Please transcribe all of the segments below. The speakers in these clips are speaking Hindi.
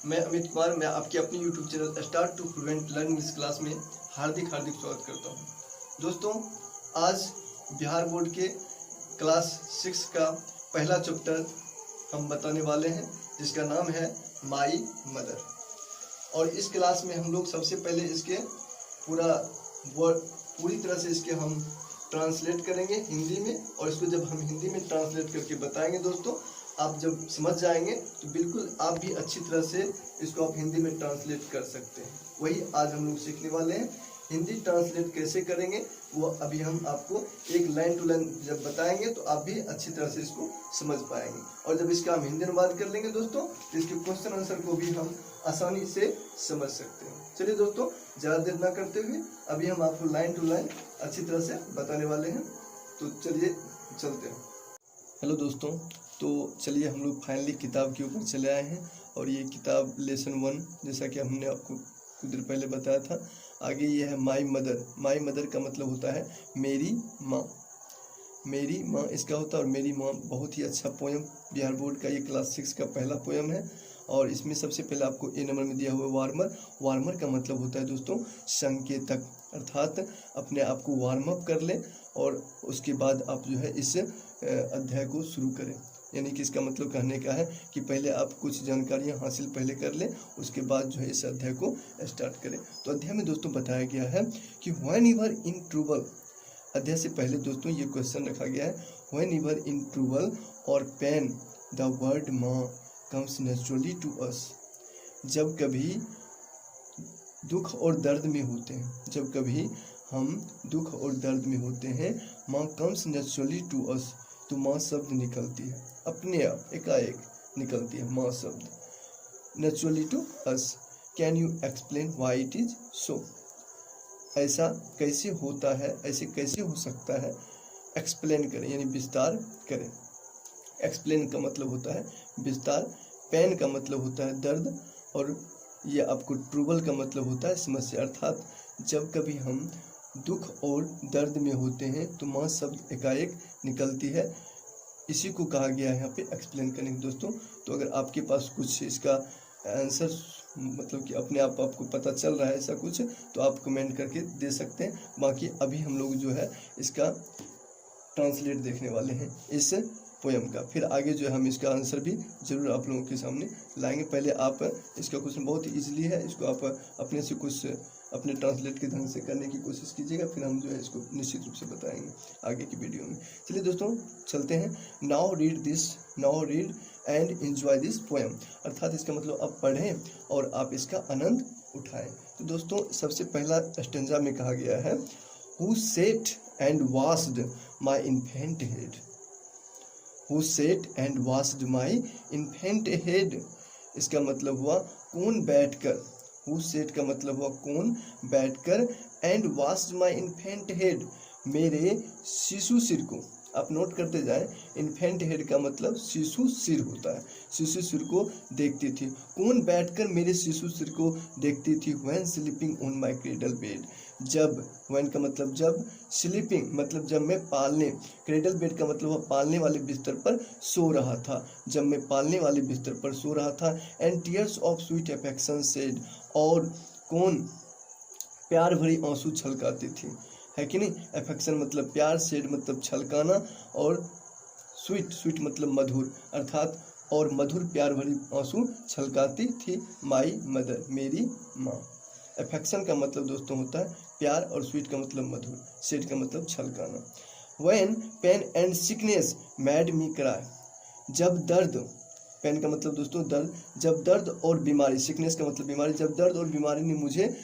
मैं अमित कुमार, मैं आपके अपने YouTube channel start to prevent learning इस क्लास में हार्दिक स्वागत करता हूं। दोस्तों, आज बिहार बोर्ड के क्लास 6 का पहला चैप्टर हम बताने वाले हैं, जिसका नाम है माई मदर। और इस क्लास में हम लोग सबसे पहले इसके पूरी तरह से इसके हम ट्रांसलेट करेंगे हिंदी में, और इसको जब हम हिंदी में ट्रांसलेट करके बताएंगे दोस्तों, आप जब समझ जाएंगे तो बिल्कुल आप भी अच्छी तरह से इसको आप हिंदी में ट्रांसलेट कर सकते हैं। वही आज हम लोग सीखने वाले हैं। हिंदी ट्रांसलेट कैसे करेंगे वो अभी हम आपको एक लाइन टू लाइन जब बताएंगे तो आप भी अच्छी तरह से इसको समझ पाएंगे। और जब इसका हम हिंदी अनुवाद कर लेंगे दोस्तों, तो इसके क्वेश्चन आंसर को भी हम आसानी से समझ सकते हैं। चलिए दोस्तों, ज़्यादा देर ना करते हुए अभी हम आपको लाइन टू लाइन अच्छी तरह से बताने वाले हैं। तो चलिए चलते हैं। हेलो दोस्तों, तो चलिए हम लोग फाइनली किताब के ऊपर चले आए हैं। और ये किताब लेसन 1, जैसा कि हमने आपको कुछ देर पहले बताया था। आगे ये है माई मदर। माई मदर का मतलब होता है मेरी माँ। मेरी माँ इसका होता है। और मेरी माँ बहुत ही अच्छा पोयम, बिहार बोर्ड का ये क्लास 6 का पहला पोयम है। और इसमें सबसे पहले आपको ए नंबर में दिया हुआ वार्मर। वार्मर का मतलब होता है दोस्तों संकेतक, अर्थात अपने आप को वार्म अप कर लें और उसके बाद आप जो है इस अध्याय को शुरू करें। यानी कि इसका मतलब कहने का है कि पहले आप कुछ जानकारियां हासिल पहले कर लें, उसके बाद जो है इस अध्याय को स्टार्ट करें। तो अध्याय में दोस्तों बताया गया है कि when you are in trouble. अध्याय से पहले दोस्तों ये क्वेश्चन रखा गया है, when you are in trouble और पेन द वर्ड माँ कम्स नेचुरली टू अस। जब कभी दुख और दर्द में होते हैं, जब कभी हम दुख और दर्द में होते हैं, माँ कम्स नेचुरली टू अस, तो माँ शब्द निकलती है, अपने आप एकाएक निकलती है माँ शब्द, naturally to us. Can you explain why it is so. ऐसा कैसे होता है, ऐसे कैसे हो सकता है। एक्सप्लेन करें यानी विस्तार करें। एक्सप्लेन का मतलब होता है विस्तार, पेन का मतलब होता है दर्द, और ये आपको ट्रबल का मतलब होता है समस्या। अर्थात जब कभी हम दुख और दर्द में होते हैं तो माँ शब्द एकाएक निकलती है। इसी को कहा गया है यहाँ पे एक्सप्लेन करने दोस्तों। तो अगर आपके पास कुछ इसका आंसर मतलब कि अपने आप आपको पता चल रहा है ऐसा कुछ, तो आप कमेंट करके दे सकते हैं। बाकी अभी हम लोग जो है इसका ट्रांसलेट देखने वाले हैं इस पोयम का। फिर आगे जो है हम इसका आंसर भी जरूर आप लोगों के सामने लाएंगे। पहले आप इसका क्वेश्चन बहुत इजीली है, इसको आप अपने से कुछ अपने ट्रांसलेट के ढंग से करने की कोशिश कीजिएगा, फिर हम जो है इसको निश्चित रूप से बताएंगे आगे की वीडियो में। चलिए दोस्तों चलते हैं। Now read and enjoy this poem. अर्थात इसका मतलब आप पढ़ें और आप इसका आनंद उठाएं। तो दोस्तों सबसे पहला स्टेंजा में कहा गया है, who set and washed my infant head. Who sat and washed my infant head। इसका मतलब हुआ कौन बैठकर। Who sat का मतलब हुआ कौन बैठकर, and washed my infant head, मेरे शिशु सिर को। आप नोट करते जाएं, इन्फेंट हेड का मतलब शिशु सिर होता है। शिशु सिर को देखती थी। कौन बैठकर मेरे शिशु सिर को देखती थी। When sleeping on my cradle bed. जब, व्हेन का मतलब जब, स्लीपिंग मतलब जब मैं पालने, क्रेडल बेड का मतलब वह पालने वाले बिस्तर पर सो रहा था, जब मैं पालने वाले बिस्तर पर सो रहा था। And tears of sweet affection said, और कौन प्यार भरी आंसू छलकाती थी, है कि नहीं। अफेक्शन मतलब प्यार, सेड मतलब छलकाना, और स्वीट मतलब मधुर, अर्थात और मधुर प्यार भरी आंसू छलकाती थी माई मदर, मेरी माँ। अफेक्शन का मतलब दोस्तों होता है प्यार, और स्वीट का मतलब मधुर, सेड का मतलब छलकाना। When pain and sickness made me cry. जब दर्द, पेन का मतलब दोस्तों दर्द, जब दर्द और बीमारी, सिकनेस का मतलब बीमारी, जब दर्द और बीमारी ने मुझे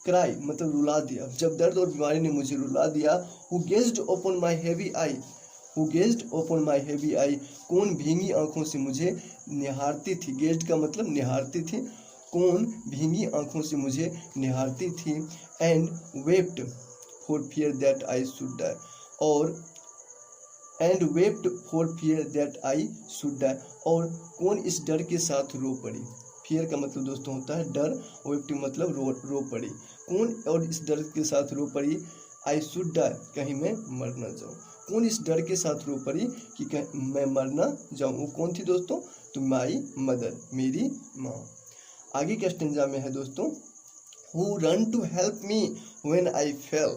क्राई मतलब रुला दिया, जब दर्द और बीमारी ने मुझे रुला दिया। Who gazed open my heavy eye, who gazed open my heavy eye, कौन भींगी आंखों से मुझे निहारती थी। गेज्ड का मतलब निहारती थी, कौन भींगी आंखों से मुझे निहारती थी। And wept for fear that I should die, और and wept for fear that I should die, और कौन इस डर के साथ रो पड़ी। फियर का मतलब दोस्तों होता है डर, वेप्ट मतलब रो पड़ी। कौन और इस डर के साथ रो पड़ी। आई शुड डाई, कहीं मैं मर न जाऊँ। कौन इस डर के साथ रो पड़ी कि मैं मर न जाऊँ। वो कौन थी दोस्तों, तो माई मदर, मेरी माँ। आगे के स्टेंजा में है दोस्तों, Who run to help me when I fell,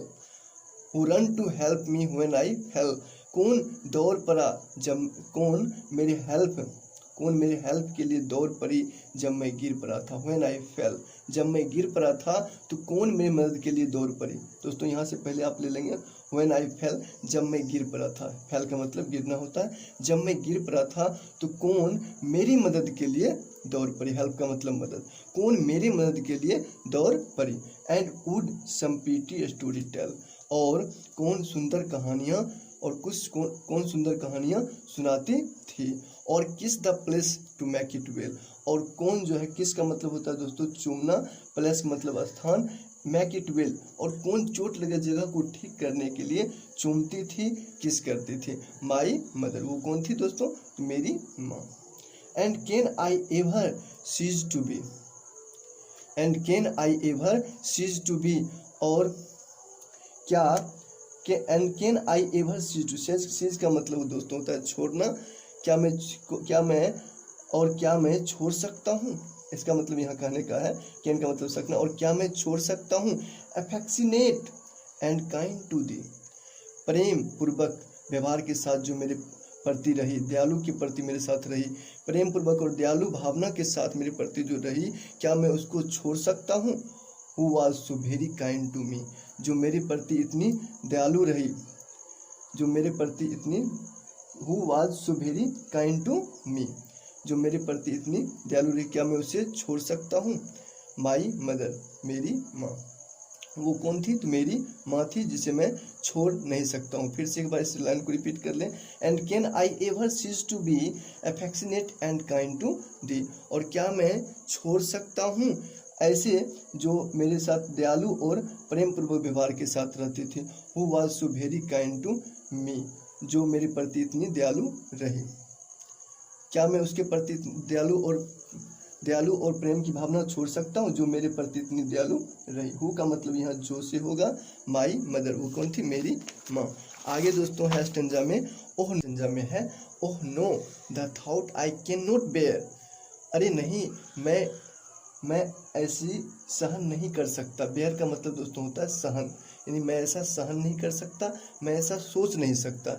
Who run to help me when I fell, कौन दौड़ पड़ा जब, कौन मेरे हेल्प के लिए दौड़ पड़ी जब मैं गिर पड़ा था। When I fell, जब मैं गिर पड़ा था तो कौन मेरी मदद के लिए दौड़ पड़ी। दोस्तों यहाँ से पहले आप ले लेंगे When I fell, जब मैं गिर पड़ा था, फैल का मतलब गिरना होता है। जब मैं गिर पड़ा था तो कौन मेरी मदद के लिए दौड़ पड़ी, हेल्प का मतलब मदद, कौन मेरी मदद के लिए दौड़ पड़ी। And would some pretty story tell, और कौन सुंदर कहानियाँ और कौन सुंदर कहानियाँ सुनाती थी। और kiss the place to make it well, और कौन जो है, किस का मतलब होता है दोस्तों चूमना, प्लेस का मतलब स्थान, मेक इट वेल, और कौन चोट लगे जगह को ठीक करने के लिए चूमती थी, किस करती थी। माई मदर, वो कौन थी दोस्तों, मेरी माँ। And can I ever cease to be, and can I ever cease to be, और क्या and can I ever cease to, cease का मतलब दोस्तों होता है छोड़ना, क्या मैं छोड़ सकता हूँ, इसका मतलब यहाँ कहने का है, कैन का मतलब सकना, और क्या मैं छोड़ सकता हूँ। Affectionate and kind to thee, प्रेम पूर्वक व्यवहार के साथ जो मेरे प्रति रही, दयालु के प्रति मेरे साथ रही, प्रेम पूर्वक और दयालु भावना के साथ मेरे प्रति जो रही, क्या मैं उसको छोड़ सकता हूँ। Who was so very kind to me, जो मेरे प्रति इतनी दयालु रही, जो मेरे प्रति इतनी, Who was so very kind to me, जो मेरे प्रति इतनी दयालु रही, क्या मैं उसे छोड़ सकता हूँ। माई मदर, मेरी माँ, वो कौन थी, तो मेरी माँ थी जिसे मैं छोड़ नहीं सकता हूँ। फिर से एक बार इस लाइन को रिपीट कर लें। And can I ever cease to be affectionate and kind to thee, और क्या मैं छोड़ सकता हूँ ऐसे जो मेरे साथ दयालु और प्रेम पूर्वक व्यवहार के साथ रहती थी। Who was so very kind to me, जो मेरे प्रति इतनी दयालु रही, क्या मैं उसके प्रति दयालु और प्रेम की भावना छोड़ सकता हूँ, जो मेरे प्रति इतनी दयालु रही। हु का मतलब यहाँ जो से होगा, माई मदर, वो कौन थी, मेरी माँ। आगे दोस्तों है स्टेंजा में, ओह स्टेंजा में है, oh no the thought I can not bear, अरे नहीं, मैं ऐसी सहन नहीं कर सकता। बेयर का मतलब दोस्तों होता है सहन, यानी मैं ऐसा सहन नहीं कर सकता, मैं ऐसा सोच नहीं सकता।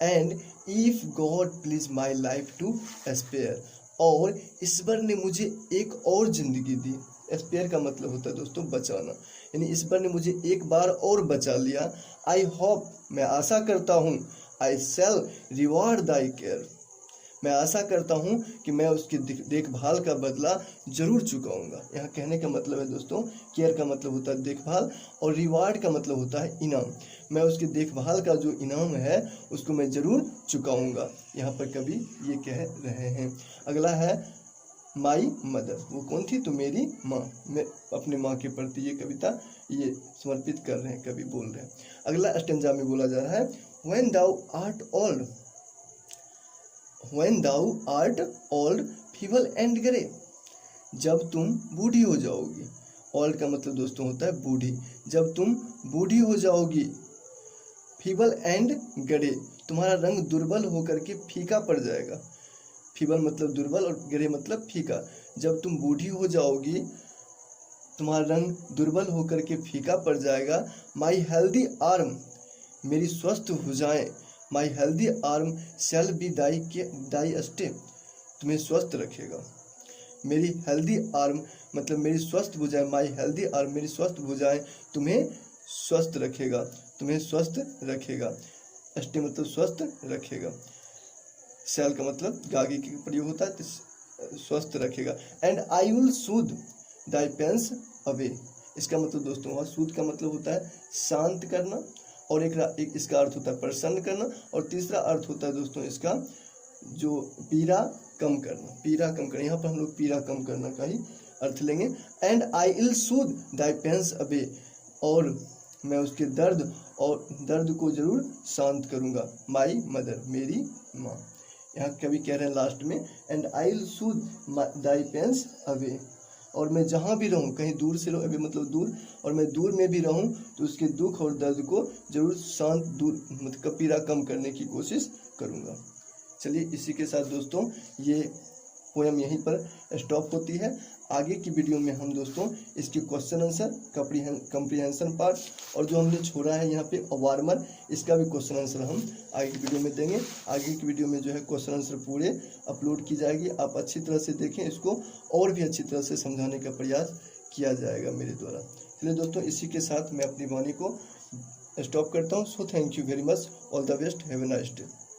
And if God please my life to spare, और ईश्वर ने मुझे एक और जिंदगी दी। स्पेयर का मतलब होता है दोस्तों बचाना, यानी ईश्वर ने मुझे एक बार और बचा लिया। आई होप, मैं आशा करता हूँ, आई शैल रिवॉर्ड दाई केयर, मैं आशा करता हूँ कि मैं उसकी देखभाल का बदला जरूर चुकाऊंगा। यहाँ कहने का मतलब है दोस्तों, केयर का मतलब होता है देखभाल, और रिवार्ड का मतलब होता है इनाम। मैं उसकी देखभाल का जो इनाम है उसको मैं जरूर चुकाऊंगा, यहाँ पर कवि ये कह रहे हैं। अगला है माई मदर, वो कौन थी, तो मेरी माँ। मैं अपने माँ के प्रति ये कविता ये समर्पित कर रहे हैं, कवि बोल रहे हैं। अगला स्टेंजा में बोला जा रहा है, When thou art old, feeble and grey, जब तुम बूढ़ी हो जाओगी। ओल्ड का मतलब दोस्तों होता है बूढ़ी, जब तुम बूढ़ी हो जाओगी। फीबल एंड ग्रे, तुम्हारा रंग दुर्बल होकर के फीका पड़ जाएगा। फीबल मतलब दुर्बल और ग्रे मतलब फीका। जब तुम बूढ़ी हो जाओगी, तुम्हारा रंग दुर्बल होकर के फीका पड़ जाएगा। माई हेल्दी आर्म, मेरी स्वस्थ भुजाएं, my healthy arm shall be thy stay, तुम्हें स्वस्थ रखेगा। मेरी हेल्दी आर्म मतलब मेरी स्वस्थ भुजाएं, माई हेल्दी आर्म, मेरी स्वस्थ भुजाएं तुम्हें स्वस्थ रखेगा, तुम्हें स्वस्थ रखेगा। स्टे मतलब स्वस्थ रखेगा। शैल का मतलब गागी के प्रयोग होता है, स्वस्थ रखेगा। And I will soothe thy pains away, इसका मतलब दोस्तों वहाँ सूद का मतलब होता है शांत करना, और एक इसका अर्थ होता है प्रसन्न करना, और तीसरा अर्थ होता है दोस्तों इसका जो पीड़ा कम करना, पीड़ा कम करना। यहाँ पर हम लोग पीड़ा कम करना का ही अर्थ लेंगे। And I will soothe thy pains away, और मैं उसके दर्द को जरूर शांत करूँगा। माई मदर, मेरी माँ। यहाँ कवि कह रहे हैं लास्ट में, and I will soothe thy pains away, और मैं जहाँ भी रहूँ, कहीं दूर से रहूँ, अभी मतलब दूर, और मैं दूर में भी रहूँ तो उसके दुख और दर्द को जरूर शांत दूर मतलब पीड़ा कम करने की कोशिश करूँगा। चलिए इसी के साथ दोस्तों ये पोएम यहीं पर स्टॉप होती है। आगे की वीडियो में हम दोस्तों इसकी क्वेश्चन आंसर, कंप्रीहेंशन पार्ट और जो हमने छोड़ा है यहाँ पे वार्मर, इसका भी क्वेश्चन आंसर हम आगे की वीडियो में देंगे। आगे की वीडियो में जो है क्वेश्चन आंसर पूरे अपलोड की जाएगी, आप अच्छी तरह से देखें, इसको और भी अच्छी तरह से समझाने का प्रयास किया जाएगा मेरे द्वारा। चलिए दोस्तों, इसी के साथ मैं अपनी वाणी को स्टॉप करता हूँ। So thank you very much, all the best, have a nice day.